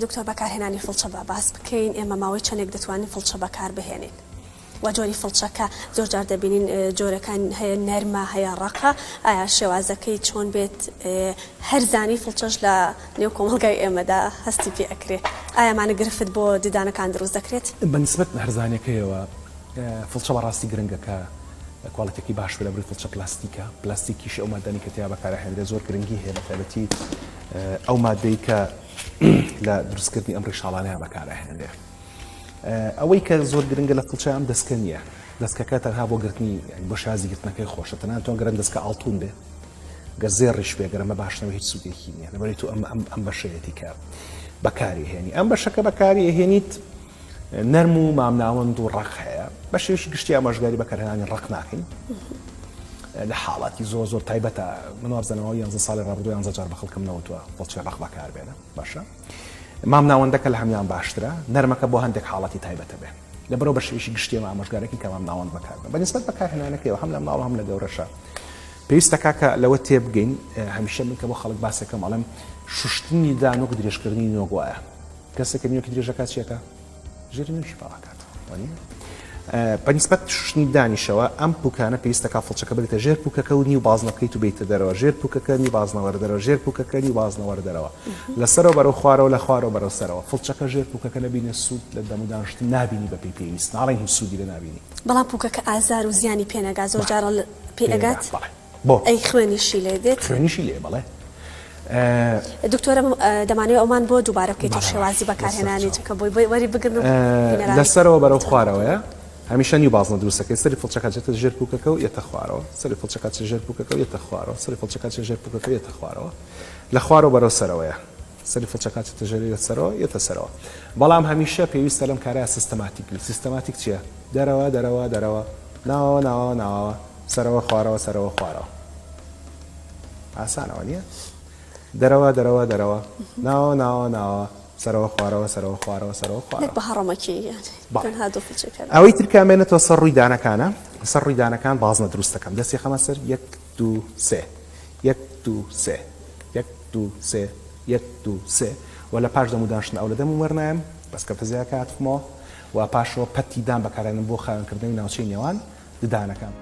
دکتۆر بەکارهێنانی فڵچە بە باس بکەین ئێمە ماوەی چەندێک دەتوانین فڵچە بەکار بهێنین و جۆری فڵچەکە زۆر جار دەبینین جۆرەکان هەیە نەرمە هەیە ڕەقە ئایا شێوازەکەی چۆن بێت هەرزانی فڵچەش لە نێو کۆمەڵگای ئێمەدا هەستی پێ ئەکرێت ئایامانە گرفت بۆ دیدانەکان دروست دەکرێت بەنسبەت هەرزانەکەیەوە فڵچە بەڕاستی گرنگەکە کوالەتێکی باش لە بڕی فڵچە پلاستیکە پلاستیکیش ئەو مادانی کە تیا بەکارهێنرێت زۆر گرنگی هەیە بە تایبەتی ئەو مادەی کە لە دروستکردنی ئەم ڕیشاڵانەیە بەکارهێنرێت ئەوەی کە زۆر گرنگە لە فڵچە ئەم دەستکە نییە دەستکەکە تەنها بۆ گرتنی بۆ شازی گرتنەکەی خۆشە تەنها تۆن گەرم دەستکە ئاڵتون بێ گە زێڕیش بێ گەرەمە باشنەوە هیچ سوودێکی نییە لەبەری تو ئەم بەشەیەتی کە بەکاری هێنی ئەم بەشەکە بەکاری هێنیت نەرم و مامناوەند و ڕق هەیە بە شێوشی گشتی ئاماژگاری بەکارهێنانی ڕق ناکەین لە حاڵاتی زۆر زۆر تایبەتە من وابزانەوە 11 ساڵی ڕابردوو 11 جار بە خەڵکم نەوتووە فڵچەی ڕق بەکاربێنە باشە مامناوەندەکە لە هەمیان باشترە نەرمەکە بۆ هەندێک حاڵەتی تایبەتە بێ لەبەرەوە بە شێوشی گشتی ئەمە ئاماژگارێکی کە مامناوەند بەکاربێن بەنسبەت بەکارهێنانەکەیەوە هەم لە ماڵ هەم لە گەورەشە پێویستە کاکە لەوە تێبگەین هەمیشە من کە بۆ خەڵک باسێکەم ئەڵێم شوشتنی دانۆک درێژکردنی نۆگوایە کەسێکە نیوەکی درێژەکە چیەکە ژێری نوشی پاڵاکات بەنسبەت شوشتنی دانیشەوە ئەم پوکانە پێویستە فڵچەکە بێتە ژێر پوکەکە و نیو بازنەکەی تو بیتە دەرەوە ژێر پوکەکە نیو بازنەوەرە دەرەوە ژێر پوکەکە نیو بازنەوەرە دەرەوە لەسەرەوە بەرەو خوارەوە لە خوارەوە بەرەو سەرەوە فڵچەکە ژێر پوکەکە نەبینە سوود لە دەمودانشتن نابینی بە پێی پێویست ناڵێن هیچ سوودی لە نابینی بەڵام پوکەکە ئازار و زیانی پێنەگا زۆر جارە پێئەگات بۆ ئەی خوێنیشی لێ دێت خوێنیشی لێ بەڵێ دکتۆرە دەمانەوێت ئەومان بۆ دووبارە بکەیت شێوازی بەکارهێنانی چکە بۆی وەری بگرن لەسەرەوە بەرەو خوارەوەیە هەمیشە نیو بازنە دروستەکەی سەری فڵچەکە جێتە ژێر پوکەکە و یەتە خوارەوە سەری فڵچەکە ژێر پوکەکە و یەتە خوارەوە سەری فڵچەکە ژێر پوکەکە یەتە خوارەوە لە خوارەوە بەرەو سەرەوەیە سەری فڵچەکە ژێری سەرەوە یەتە سەرەوە بەڵام هەمیشە پێویستە لەم کارەیە سیستەماتیک چییە دەرەوە دەرەوە دەرەوە ناوە ناوە ناوە سەرەوە خوارەوە سەرەوە خوارەوە ئاسانەوە نییە دەرەوە دەرەوە دەرەوە ناوە ناوە ناوە سەرەوە خوارەوە سەرەوە خوارەوە سەرەوە خوارەوە بە هەڕەمەکی ئەوەی ترکامێنێتەوە سەر ڕوویدانەکانە سەر ڕوویدانەکان بازنە دروستەکەم دەستی خەمە سەر 1 2 3 1 2 3 1 2 3 1 2 3 و لە پاش دەمودانشتن ئەو لە دەم وەرنایم بەسکە فزیاکە هاتفمەوە و پاشەوە پەتی دان بەکارێنم بۆ خاوێنکردنەوەی ناوچەی نێوان ددانەکان.